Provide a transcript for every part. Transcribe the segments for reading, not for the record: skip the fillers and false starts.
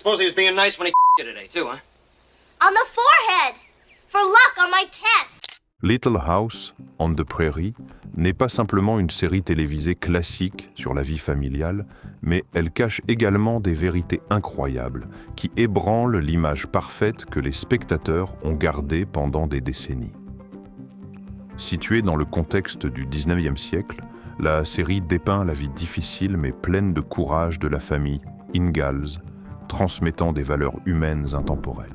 suppose he was being nice when he you today, too, huh? On the forehead! For luck on my test! Little House on the Prairie n'est pas simplement une série télévisée classique sur la vie familiale, mais elle cache également des vérités incroyables qui ébranlent l'image parfaite que les spectateurs ont gardée pendant des décennies. Située dans le contexte du 19e siècle, la série dépeint la vie difficile mais pleine de courage de la famille Ingalls, transmettant des valeurs humaines intemporelles.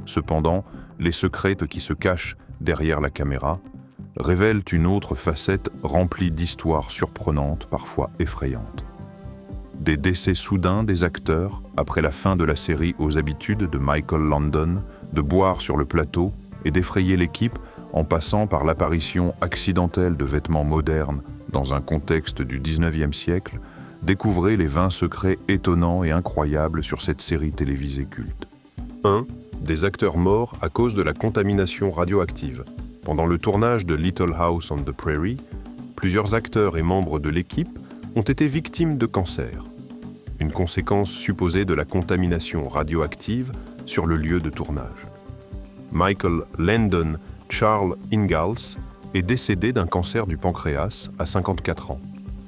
Cependant, les secrets qui se cachent derrière la caméra révèlent une autre facette remplie d'histoires surprenantes, parfois effrayantes. Des décès soudains des acteurs après la fin de la série aux habitudes de Michael Landon de boire sur le plateau et d'effrayer l'équipe en passant par l'apparition accidentelle de vêtements modernes dans un contexte du 19e siècle, découvrez les 20 secrets étonnants et incroyables sur cette série télévisée culte. 1. Des acteurs morts à cause de la contamination radioactive. Pendant le tournage de Little House on the Prairie, plusieurs acteurs et membres de l'équipe ont été victimes de cancer, une conséquence supposée de la contamination radioactive sur le lieu de tournage. Michael Landon Charles Ingalls est décédé d'un cancer du pancréas à 54 ans.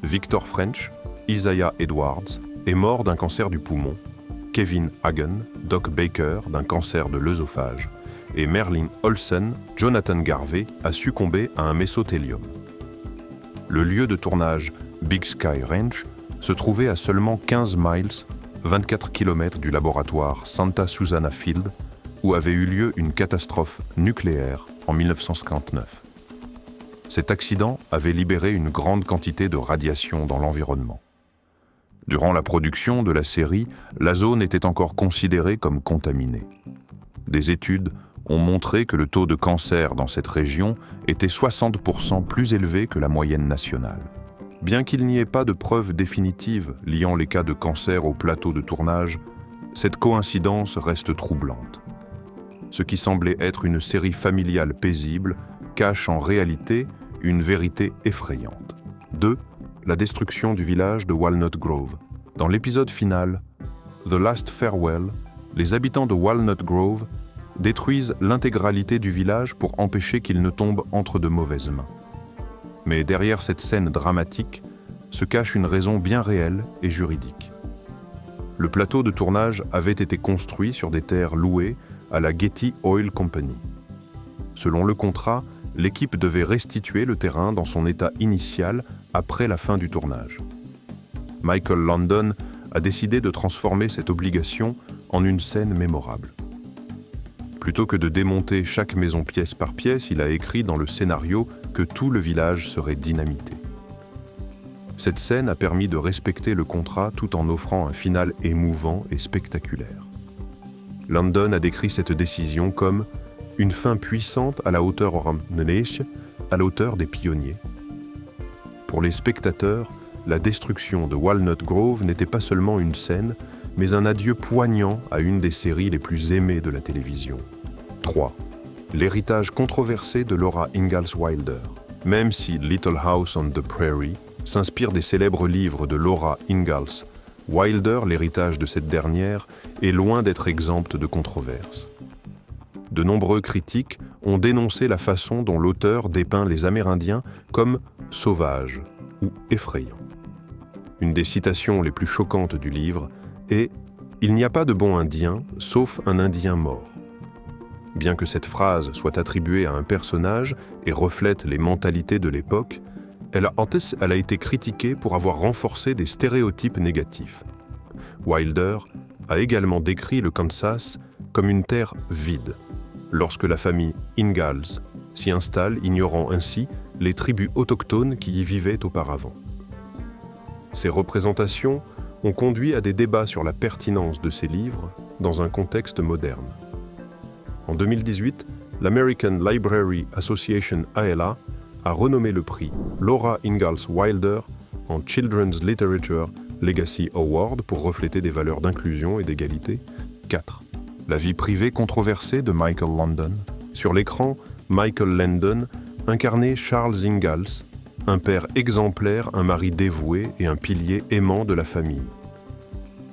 Victor French, Isaiah Edwards, est mort d'un cancer du poumon. Kevin Hagen, Doc Baker, d'un cancer de l'œsophage. Et Merlin Olsen, Jonathan Garvey, a succombé à un mésothéliome. Le lieu de tournage, Big Sky Ranch, se trouvait à seulement 15 miles, 24 km du laboratoire Santa Susana Field, où avait eu lieu une catastrophe nucléaire en 1959. Cet accident avait libéré une grande quantité de radiation dans l'environnement. Durant la production de la série, la zone était encore considérée comme contaminée. Des études ont montré que le taux de cancer dans cette région était 60% plus élevé que la moyenne nationale. Bien qu'il n'y ait pas de preuves définitives liant les cas de cancer au plateau de tournage, cette coïncidence reste troublante. Ce qui semblait être une série familiale paisible cache en réalité une vérité effrayante. 2. La destruction du village de Walnut Grove. Dans l'épisode final, The Last Farewell, les habitants de Walnut Grove détruisent l'intégralité du village pour empêcher qu'il ne tombe entre de mauvaises mains. Mais derrière cette scène dramatique se cache une raison bien réelle et juridique. Le plateau de tournage avait été construit sur des terres louées à la Getty Oil Company. Selon le contrat, l'équipe devait restituer le terrain dans son état initial après la fin du tournage. Michael Landon a décidé de transformer cette obligation en une scène mémorable. Plutôt que de démonter chaque maison pièce par pièce, il a écrit dans le scénario que tout le village serait dynamité. Cette scène a permis de respecter le contrat tout en offrant un final émouvant et spectaculaire. Landon a décrit cette décision comme une fin puissante à la hauteur à la hauteur des pionniers. Pour les spectateurs, la destruction de Walnut Grove n'était pas seulement une scène, mais un adieu poignant à une des séries les plus aimées de la télévision. 3. L'héritage controversé de Laura Ingalls Wilder. Même si Little House on the Prairie s'inspire des célèbres livres de Laura Ingalls, Wilder, l'héritage de cette dernière, est loin d'être exempt de controverses. De nombreux critiques ont dénoncé la façon dont l'auteur dépeint les Amérindiens comme sauvages ou effrayants. Une des citations les plus choquantes du livre est « Il n'y a pas de bon Indien, sauf un Indien mort ». Bien que cette phrase soit attribuée à un personnage et reflète les mentalités de l'époque, elle a été critiquée pour avoir renforcé des stéréotypes négatifs. Wilder a également décrit le Kansas comme une terre vide, lorsque la famille Ingalls s'y installe, ignorant ainsi les tribus autochtones qui y vivaient auparavant. Ces représentations ont conduit à des débats sur la pertinence de ces livres dans un contexte moderne. En 2018, l'American Library Association ALA a renommé le prix Laura Ingalls Wilder en Children's Literature Legacy Award pour refléter des valeurs d'inclusion et d'égalité. 4. La vie privée controversée de Michael Landon. Sur l'écran, Michael Landon incarnait Charles Ingalls, un père exemplaire, un mari dévoué et un pilier aimant de la famille.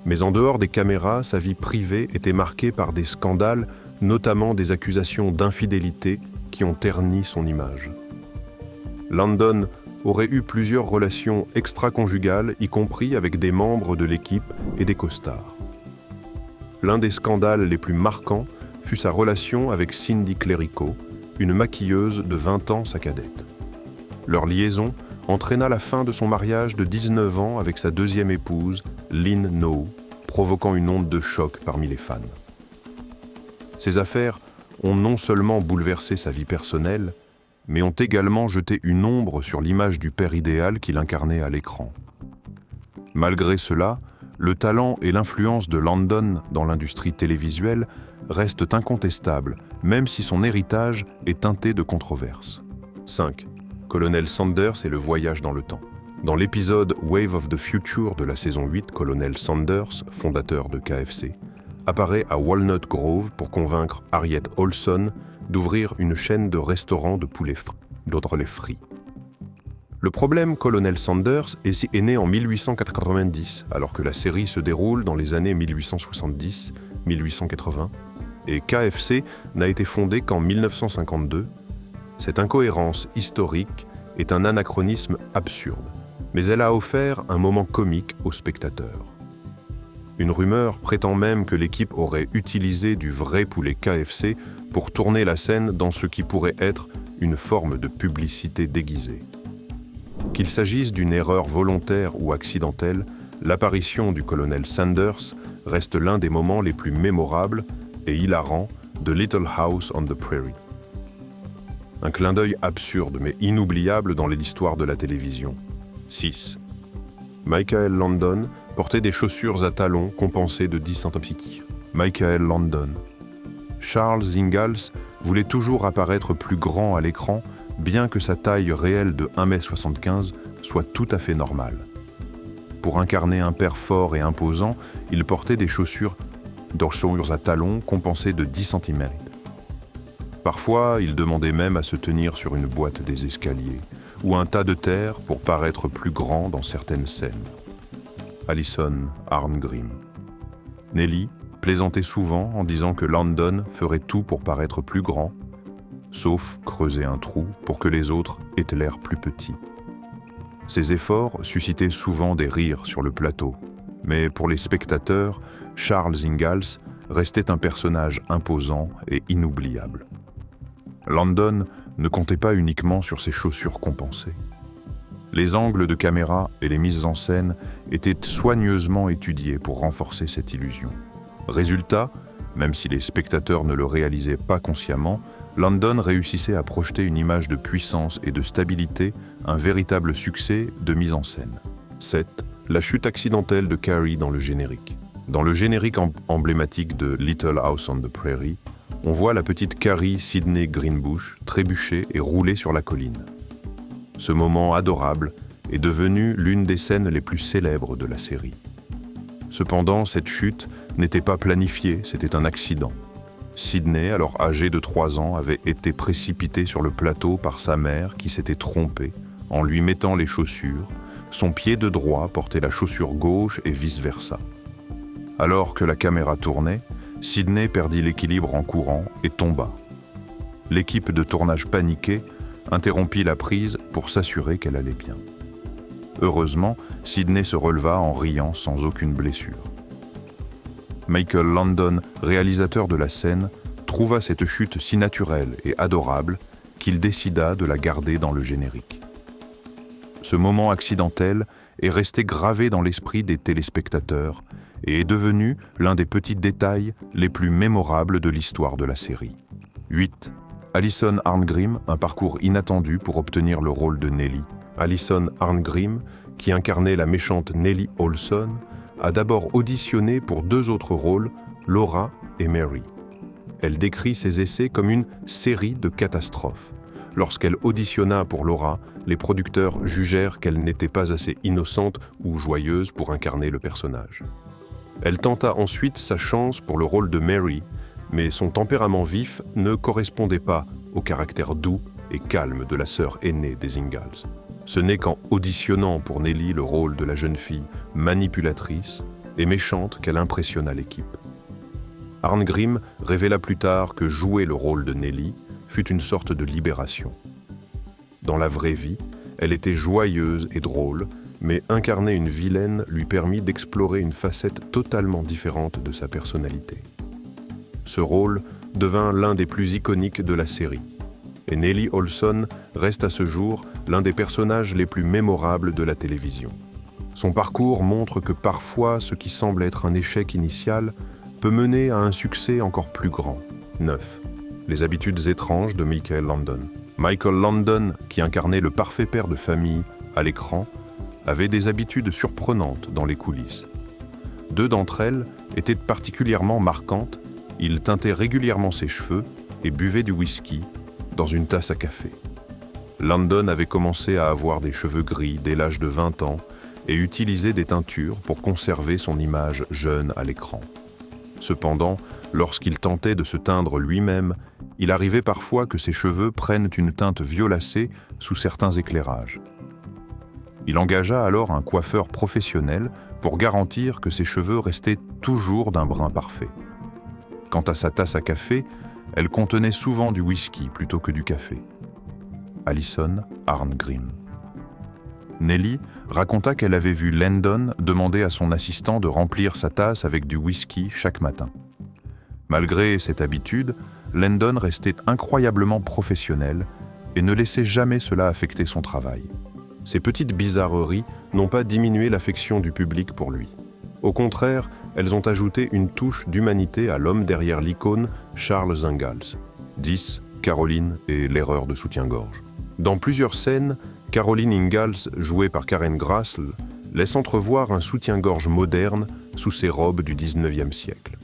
Mais en dehors des caméras, sa vie privée était marquée par des scandales, notamment des accusations d'infidélité qui ont terni son image. Landon aurait eu plusieurs relations extra-conjugales, y compris avec des membres de l'équipe et des costards. L'un des scandales les plus marquants fut sa relation avec Cindy Clerico, une maquilleuse de 20 ans sa cadette. Leur liaison entraîna la fin de son mariage de 19 ans avec sa deuxième épouse, Lynn No, provoquant une onde de choc parmi les fans. Ces affaires ont non seulement bouleversé sa vie personnelle, mais ont également jeté une ombre sur l'image du père idéal qu'il incarnait à l'écran. Malgré cela, le talent et l'influence de Landon dans l'industrie télévisuelle restent incontestables, même si son héritage est teinté de controverses. 5. Colonel Sanders et le voyage dans le temps. Dans l'épisode Wave of the Future de la saison 8, Colonel Sanders, fondateur de KFC, apparaît à Walnut Grove pour convaincre Harriet Olson d'ouvrir une chaîne de restaurants de poulet frit. Le problème Colonel Sanders est né en 1890, alors que la série se déroule dans les années 1870-1880, et KFC n'a été fondé qu'en 1952. Cette incohérence historique est un anachronisme absurde, mais elle a offert un moment comique aux spectateurs. Une rumeur prétend même que l'équipe aurait utilisé du vrai poulet KFC pour tourner la scène dans ce qui pourrait être une forme de publicité déguisée. Qu'il s'agisse d'une erreur volontaire ou accidentelle, l'apparition du colonel Sanders reste l'un des moments les plus mémorables et hilarants de Little House on the Prairie. Un clin d'œil absurde mais inoubliable dans l'histoire de la télévision. 6. Michael Landon portait des chaussures à talons compensées de 10 cm. Michael Landon. Charles Ingalls voulait toujours apparaître plus grand à l'écran, bien que sa taille réelle de 1,75 m soit tout à fait normale. Pour incarner un père fort et imposant, il portait des chaussures à talons compensées de 10 cm. Parfois, il demandait même à se tenir sur une boîte des escaliers ou un tas de terre pour paraître plus grand dans certaines scènes. Alison Arngrim. Nelly plaisantait souvent en disant que Landon ferait tout pour paraître plus grand, sauf creuser un trou pour que les autres aient l'air plus petits. Ces efforts suscitaient souvent des rires sur le plateau, mais pour les spectateurs, Charles Ingalls restait un personnage imposant et inoubliable. Landon ne comptait pas uniquement sur ses chaussures compensées. Les angles de caméra et les mises en scène étaient soigneusement étudiés pour renforcer cette illusion. Résultat, même si les spectateurs ne le réalisaient pas consciemment, Landon réussissait à projeter une image de puissance et de stabilité, un véritable succès de mise en scène. 7. La chute accidentelle de Carrie dans le générique. Dans le générique emblématique de Little House on the Prairie, on voit la petite Carrie Sidney Greenbush trébucher et rouler sur la colline. Ce moment adorable est devenu l'une des scènes les plus célèbres de la série. Cependant, cette chute n'était pas planifiée, c'était un accident. Sidney, alors âgée de 3 ans, avait été précipitée sur le plateau par sa mère qui s'était trompée en lui mettant les chaussures. Son pied de droit portait la chaussure gauche et vice-versa. Alors que la caméra tournait, Sidney perdit l'équilibre en courant et tomba. L'équipe de tournage paniquée interrompit la prise pour s'assurer qu'elle allait bien. Heureusement, Sidney se releva en riant sans aucune blessure. Michael Landon, réalisateur de la scène, trouva cette chute si naturelle et adorable qu'il décida de la garder dans le générique. Ce moment accidentel est resté gravé dans l'esprit des téléspectateurs et est devenu l'un des petits détails les plus mémorables de l'histoire de la série. 8. Alison Arngrim, un parcours inattendu pour obtenir le rôle de Nelly. Alison Arngrim, qui incarnait la méchante Nellie Olson, a d'abord auditionné pour 2 autres rôles, Laura et Mary. Elle décrit ses essais comme une série de catastrophes. Lorsqu'elle auditionna pour Laura, les producteurs jugèrent qu'elle n'était pas assez innocente ou joyeuse pour incarner le personnage. Elle tenta ensuite sa chance pour le rôle de Mary, mais son tempérament vif ne correspondait pas au caractère doux et calme de la sœur aînée des Ingalls. Ce n'est qu'en auditionnant pour Nelly le rôle de la jeune fille manipulatrice et méchante qu'elle impressionna l'équipe. Arngrim révéla plus tard que jouer le rôle de Nelly fut une sorte de libération. Dans la vraie vie, elle était joyeuse et drôle, mais incarner une vilaine lui permit d'explorer une facette totalement différente de sa personnalité. Ce rôle devint l'un des plus iconiques de la série, et Nelly Olson reste à ce jour l'un des personnages les plus mémorables de la télévision. Son parcours montre que parfois ce qui semble être un échec initial peut mener à un succès encore plus grand. 9. Les habitudes étranges de Michael Landon. Michael Landon, qui incarnait le parfait père de famille à l'écran, avait des habitudes surprenantes dans les coulisses. 2 d'entre elles étaient particulièrement marquantes. Il teintait régulièrement ses cheveux et buvait du whisky dans une tasse à café. Landon avait commencé à avoir des cheveux gris dès l'âge de 20 ans et utilisait des teintures pour conserver son image jeune à l'écran. Cependant, lorsqu'il tentait de se teindre lui-même, il arrivait parfois que ses cheveux prennent une teinte violacée sous certains éclairages. Il engagea alors un coiffeur professionnel pour garantir que ses cheveux restaient toujours d'un brun parfait. Quant à sa tasse à café, elle contenait souvent du whisky plutôt que du café. Alison Arngrim. Nelly raconta qu'elle avait vu Landon demander à son assistant de remplir sa tasse avec du whisky chaque matin. Malgré cette habitude, Landon restait incroyablement professionnel et ne laissait jamais cela affecter son travail. Ces petites bizarreries n'ont pas diminué l'affection du public pour lui. Au contraire, elles ont ajouté une touche d'humanité à l'homme derrière l'icône Charles Ingalls. 10. Caroline et l'erreur de soutien-gorge. Dans plusieurs scènes, Caroline Ingalls, jouée par Karen Grassl, laisse entrevoir un soutien-gorge moderne sous ses robes du XIXe siècle.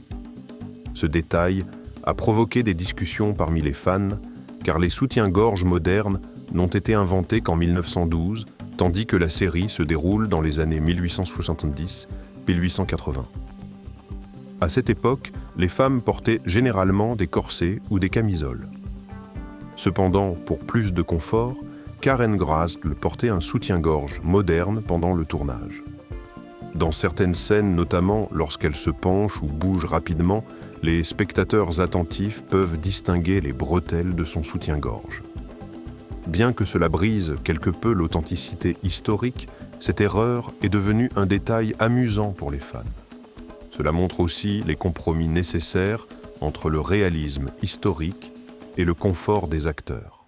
Ce détail a provoqué des discussions parmi les fans, car les soutiens-gorge modernes n'ont été inventés qu'en 1912, tandis que la série se déroule dans les années 1870-1880. À cette époque, les femmes portaient généralement des corsets ou des camisoles. Cependant, pour plus de confort, Karen Grassl portait un soutien-gorge moderne pendant le tournage. Dans certaines scènes, notamment lorsqu'elle se penche ou bouge rapidement, les spectateurs attentifs peuvent distinguer les bretelles de son soutien-gorge. Bien que cela brise quelque peu l'authenticité historique, cette erreur est devenue un détail amusant pour les fans. Cela montre aussi les compromis nécessaires entre le réalisme historique et le confort des acteurs.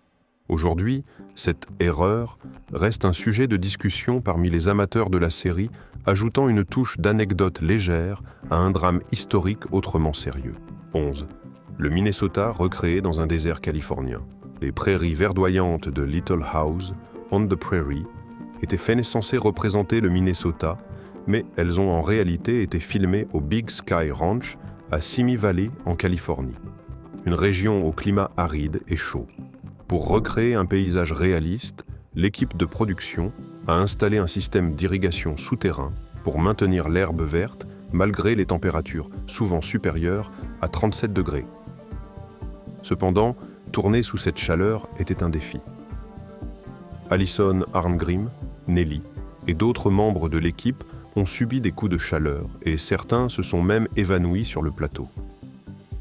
Aujourd'hui, cette erreur reste un sujet de discussion parmi les amateurs de la série, ajoutant une touche d'anecdote légère à un drame historique autrement sérieux. 11. Le Minnesota recréé dans un désert californien. Les prairies verdoyantes de Little House on the Prairie étaient censées représenter le Minnesota, mais elles ont en réalité été filmées au Big Sky Ranch à Simi Valley en Californie, une région au climat aride et chaud. Pour recréer un paysage réaliste, l'équipe de production a installé un système d'irrigation souterrain pour maintenir l'herbe verte malgré les températures souvent supérieures à 37 degrés. Cependant, tourner sous cette chaleur était un défi. Alison Arngrim, Nelly et d'autres membres de l'équipe ont subi des coups de chaleur et certains se sont même évanouis sur le plateau.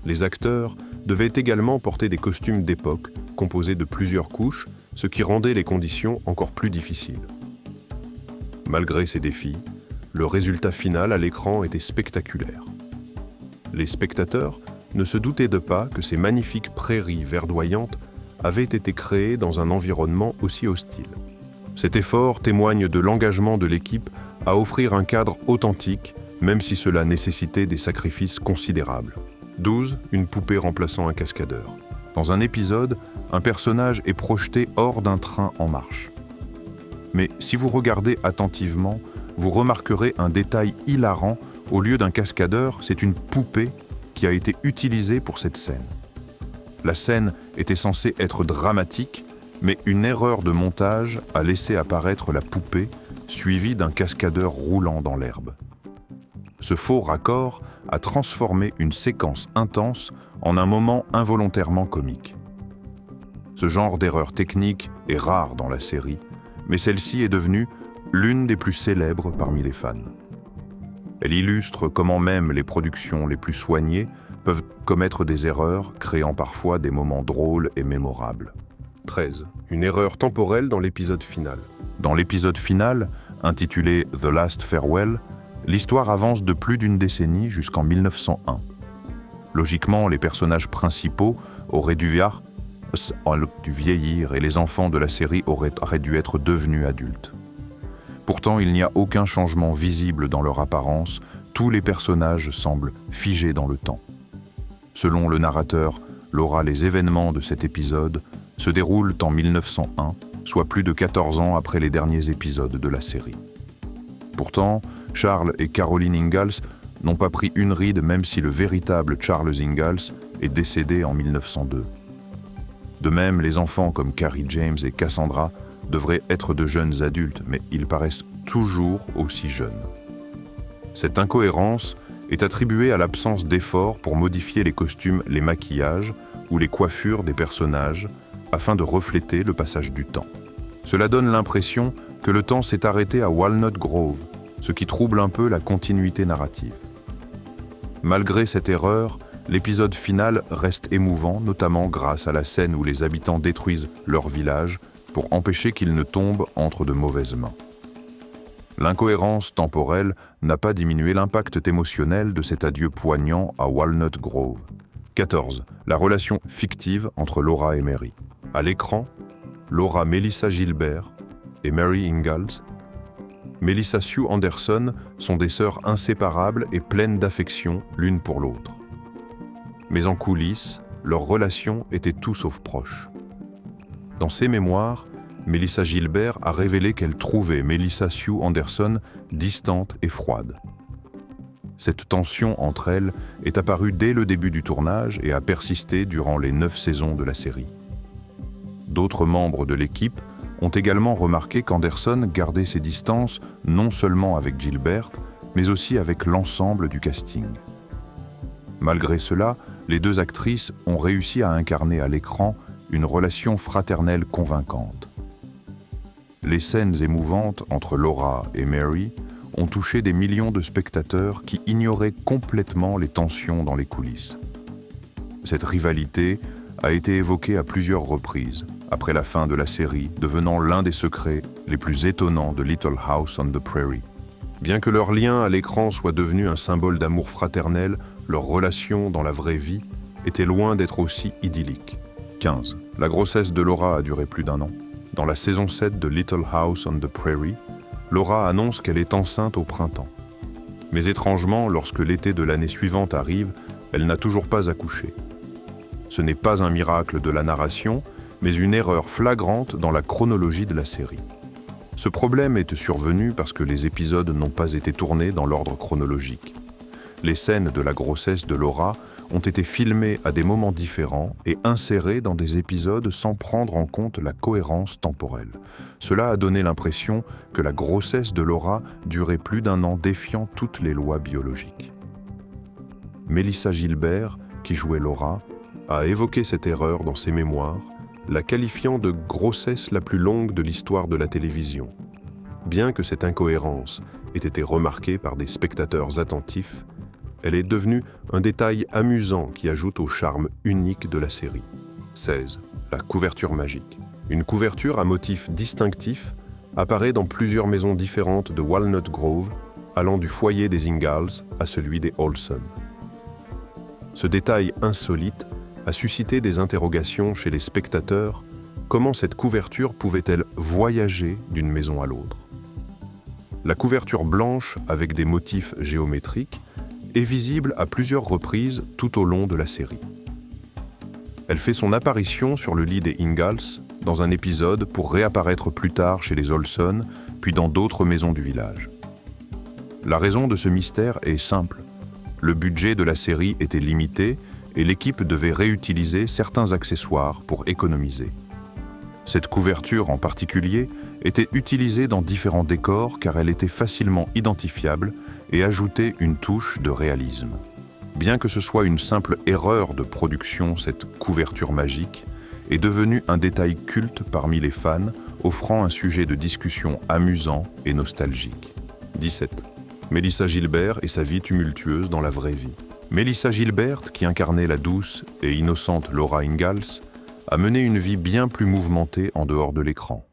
Les acteurs devaient également porter des costumes d'époque composés de plusieurs couches, ce qui rendait les conditions encore plus difficiles. Malgré ces défis, le résultat final à l'écran était spectaculaire. Les spectateurs ne se doutaient pas que ces magnifiques prairies verdoyantes avaient été créées dans un environnement aussi hostile. Cet effort témoigne de l'engagement de l'équipe à offrir un cadre authentique, même si cela nécessitait des sacrifices considérables. 12. Une poupée remplaçant un cascadeur. Dans un épisode, un personnage est projeté hors d'un train en marche. Mais si vous regardez attentivement, vous remarquerez un détail hilarant. Au lieu d'un cascadeur, c'est une poupée qui a été utilisée pour cette scène. La scène était censée être dramatique, mais une erreur de montage a laissé apparaître la poupée, suivie d'un cascadeur roulant dans l'herbe. Ce faux raccord a transformé une séquence intense en un moment involontairement comique. Ce genre d'erreur technique est rare dans la série, mais celle-ci est devenue l'une des plus célèbres parmi les fans. Elle illustre comment même les productions les plus soignées peuvent commettre des erreurs, créant parfois des moments drôles et mémorables. 13. Une erreur temporelle dans l'épisode final. Dans l'épisode final, intitulé « The Last Farewell », l'histoire avance de plus d'une décennie jusqu'en 1901. Logiquement, les personnages principaux auraient dû vieillir et les enfants de la série auraient dû être devenus adultes. Pourtant, il n'y a aucun changement visible dans leur apparence, tous les personnages semblent figés dans le temps. Selon le narrateur, Laura, les événements de cet épisode se déroulent en 1901, soit plus de 14 ans après les derniers épisodes de la série. Pourtant, Charles et Caroline Ingalls n'ont pas pris une ride même si le véritable Charles Ingalls est décédé en 1902. De même, les enfants comme Carrie James et Cassandra devraient être de jeunes adultes, mais ils paraissent toujours aussi jeunes. Cette incohérence est attribuée à l'absence d'efforts pour modifier les costumes, les maquillages ou les coiffures des personnages afin de refléter le passage du temps. Cela donne l'impression que le temps s'est arrêté à Walnut Grove, ce qui trouble un peu la continuité narrative. Malgré cette erreur, l'épisode final reste émouvant, notamment grâce à la scène où les habitants détruisent leur village pour empêcher qu'il ne tombe entre de mauvaises mains. L'incohérence temporelle n'a pas diminué l'impact émotionnel de cet adieu poignant à Walnut Grove. 14. La relation fictive entre Laura et Mary. À l'écran, Laura Melissa Gilbert et Mary Ingalls, Melissa Sue Anderson sont des sœurs inséparables et pleines d'affection l'une pour l'autre. Mais en coulisses, leur relation était tout sauf proche. Dans ses mémoires, Melissa Gilbert a révélé qu'elle trouvait Melissa Sue Anderson distante et froide. Cette tension entre elles est apparue dès le début du tournage et a persisté durant les 9 saisons de la série. D'autres membres de l'équipe ont également remarqué qu'Anderson gardait ses distances non seulement avec Gilbert, mais aussi avec l'ensemble du casting. Malgré cela, les deux actrices ont réussi à incarner à l'écran une relation fraternelle convaincante. Les scènes émouvantes entre Laura et Mary ont touché des millions de spectateurs qui ignoraient complètement les tensions dans les coulisses. Cette rivalité a été évoquée à plusieurs reprises, après la fin de la série, devenant l'un des secrets les plus étonnants de Little House on the Prairie. Bien que leur lien à l'écran soit devenu un symbole d'amour fraternel, leur relation dans la vraie vie était loin d'être aussi idyllique. 15. La grossesse de Laura a duré plus d'1 an. Dans la saison 7 de Little House on the Prairie, Laura annonce qu'elle est enceinte au printemps. Mais étrangement, lorsque l'été de l'année suivante arrive, elle n'a toujours pas accouché. Ce n'est pas un miracle de la narration, mais une erreur flagrante dans la chronologie de la série. Ce problème est survenu parce que les épisodes n'ont pas été tournés dans l'ordre chronologique. Les scènes de la grossesse de Laura ont été filmées à des moments différents et insérées dans des épisodes sans prendre en compte la cohérence temporelle. Cela a donné l'impression que la grossesse de Laura durait plus d'1 an, défiant toutes les lois biologiques. Melissa Gilbert, qui jouait Laura, a évoqué cette erreur dans ses mémoires, la qualifiant de grossesse la plus longue de l'histoire de la télévision. Bien que cette incohérence ait été remarquée par des spectateurs attentifs, elle est devenue un détail amusant qui ajoute au charme unique de la série. 16. La couverture magique. Une couverture à motif distinctif apparaît dans plusieurs maisons différentes de Walnut Grove, allant du foyer des Ingalls à celui des Olsen. Ce détail insolite a suscité des interrogations chez les spectateurs. Comment cette couverture pouvait-elle voyager d'une maison à l'autre? La couverture blanche avec des motifs géométriques est visible à plusieurs reprises tout au long de la série. Elle fait son apparition sur le lit des Ingalls dans un épisode pour réapparaître plus tard chez les Olsen, puis dans d'autres maisons du village. La raison de ce mystère est simple. Le budget de la série était limité et l'équipe devait réutiliser certains accessoires pour économiser. Cette couverture en particulier était utilisée dans différents décors car elle était facilement identifiable et ajoutait une touche de réalisme. Bien que ce soit une simple erreur de production, cette couverture magique est devenue un détail culte parmi les fans, offrant un sujet de discussion amusant et nostalgique. 17. Melissa Gilbert et sa vie tumultueuse dans la vraie vie. Melissa Gilbert, qui incarnait la douce et innocente Laura Ingalls, a mené une vie bien plus mouvementée en dehors de l'écran.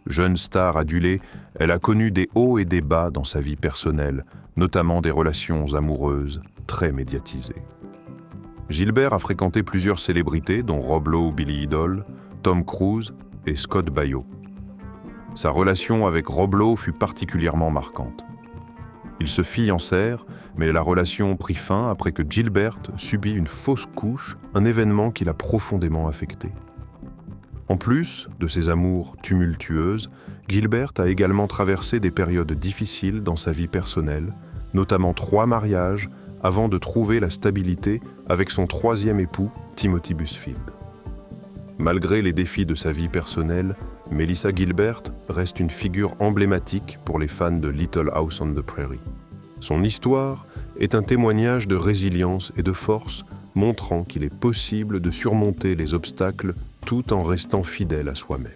Jeune star adulée, elle a connu des hauts et des bas dans sa vie personnelle, notamment des relations amoureuses très médiatisées. Gilbert a fréquenté plusieurs célébrités dont Rob Lowe, Billy Idol, Tom Cruise et Scott Baio. Sa relation avec Rob Lowe fut particulièrement marquante. Ils se fiancèrent, mais la relation prit fin après que Gilbert subit une fausse couche, un événement qui l'a profondément affecté. En plus de ses amours tumultueuses, Gilbert a également traversé des périodes difficiles dans sa vie personnelle, notamment 3 mariages, avant de trouver la stabilité avec son 3e époux, Timothy Busfield. Malgré les défis de sa vie personnelle, Melissa Gilbert reste une figure emblématique pour les fans de Little House on the Prairie. Son histoire est un témoignage de résilience et de force, montrant qu'il est possible de surmonter les obstacles tout en restant fidèle à soi-même.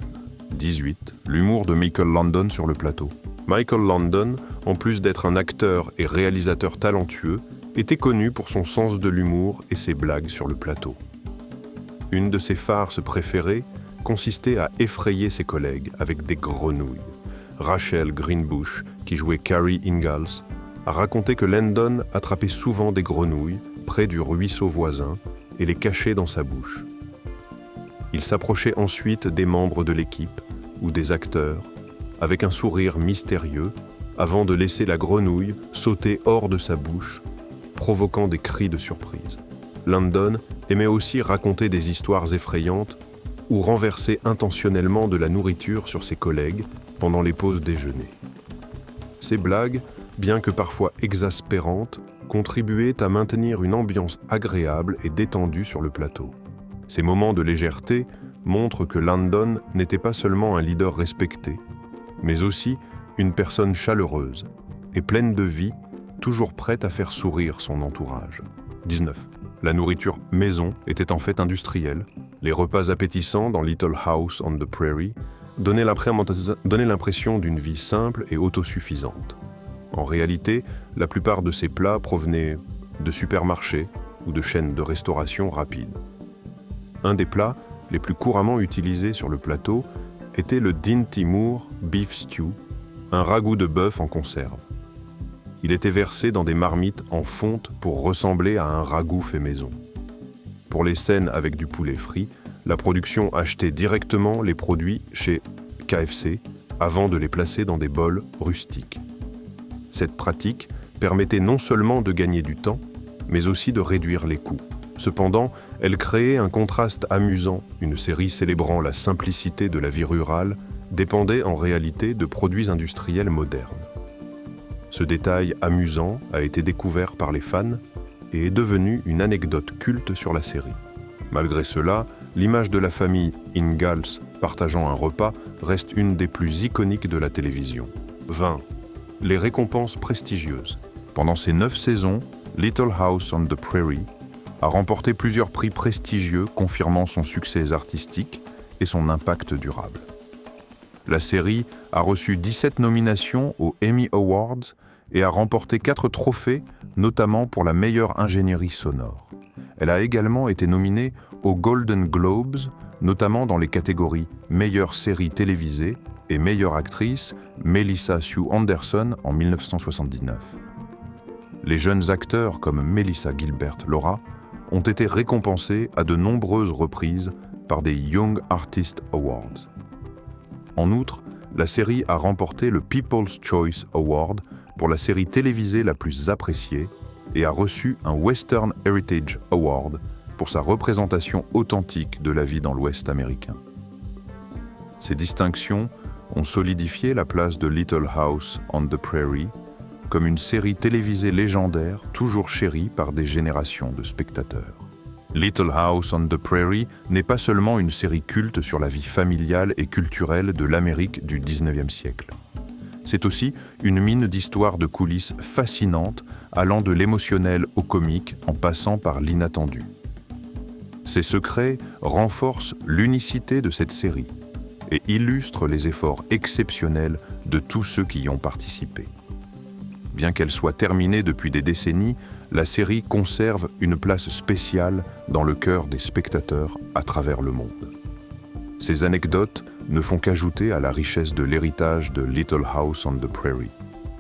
18. L'humour de Michael Landon sur le plateau. Michael Landon, en plus d'être un acteur et réalisateur talentueux, était connu pour son sens de l'humour et ses blagues sur le plateau. Une de ses farces préférées consistait à effrayer ses collègues avec des grenouilles. Rachel Greenbush, qui jouait Carrie Ingalls, a raconté que Landon attrapait souvent des grenouilles près du ruisseau voisin et les cachait dans sa bouche. Il s'approchait ensuite des membres de l'équipe ou des acteurs avec un sourire mystérieux avant de laisser la grenouille sauter hors de sa bouche, provoquant des cris de surprise. Landon aimait aussi raconter des histoires effrayantes ou renverser intentionnellement de la nourriture sur ses collègues pendant les pauses déjeuner. Ces blagues, bien que parfois exaspérantes, contribuaient à maintenir une ambiance agréable et détendue sur le plateau. Ces moments de légèreté montrent que Landon n'était pas seulement un leader respecté, mais aussi une personne chaleureuse et pleine de vie, toujours prête à faire sourire son entourage. 19. La nourriture maison était en fait industrielle. Les repas appétissants dans Little House on the Prairie donnaient l'impression d'une vie simple et autosuffisante. En réalité, la plupart de ces plats provenaient de supermarchés ou de chaînes de restauration rapide. Un des plats les plus couramment utilisés sur le plateau était le Dinty Moor Beef Stew, un ragoût de bœuf en conserve. Il était versé dans des marmites en fonte pour ressembler à un ragoût fait maison. Pour les scènes avec du poulet frit, la production achetait directement les produits chez KFC avant de les placer dans des bols rustiques. Cette pratique permettait non seulement de gagner du temps, mais aussi de réduire les coûts. Cependant, elle créait un contraste amusant. Une série célébrant la simplicité de la vie rurale dépendait en réalité de produits industriels modernes. Ce détail amusant a été découvert par les fans et est devenu une anecdote culte sur la série. Malgré cela, l'image de la famille Ingalls partageant un repas reste une des plus iconiques de la télévision. 20. Les récompenses prestigieuses. Pendant ses 9 saisons, Little House on the Prairie a remporté plusieurs prix prestigieux confirmant son succès artistique et son impact durable. La série a reçu 17 nominations aux Emmy Awards et a remporté 4 trophées, notamment pour la meilleure ingénierie sonore. Elle a également été nominée aux Golden Globes, notamment dans les catégories meilleure série télévisée et meilleure actrice, Melissa Sue Anderson en 1979. Les jeunes acteurs comme Melissa Gilbert Laura ont été récompensés à de nombreuses reprises par des Young Artist Awards. En outre, la série a remporté le People's Choice Award pour la série télévisée la plus appréciée et a reçu un Western Heritage Award pour sa représentation authentique de la vie dans l'Ouest américain. Ces distinctions ont solidifié la place de Little House on the Prairie comme une série télévisée légendaire toujours chérie par des générations de spectateurs. Little House on the Prairie n'est pas seulement une série culte sur la vie familiale et culturelle de l'Amérique du 19e siècle. C'est aussi une mine d'histoires de coulisses fascinantes allant de l'émotionnel au comique en passant par l'inattendu. Ces secrets renforcent l'unicité de cette série et illustrent les efforts exceptionnels de tous ceux qui y ont participé. Bien qu'elle soit terminée depuis des décennies, la série conserve une place spéciale dans le cœur des spectateurs à travers le monde. Ces anecdotes ne font qu'ajouter à la richesse de l'héritage de Little House on the Prairie.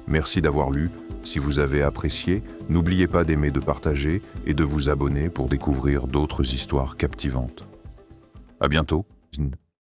Merci d'avoir lu. Si vous avez apprécié, n'oubliez pas d'aimer, de partager et de vous abonner pour découvrir d'autres histoires captivantes. À bientôt.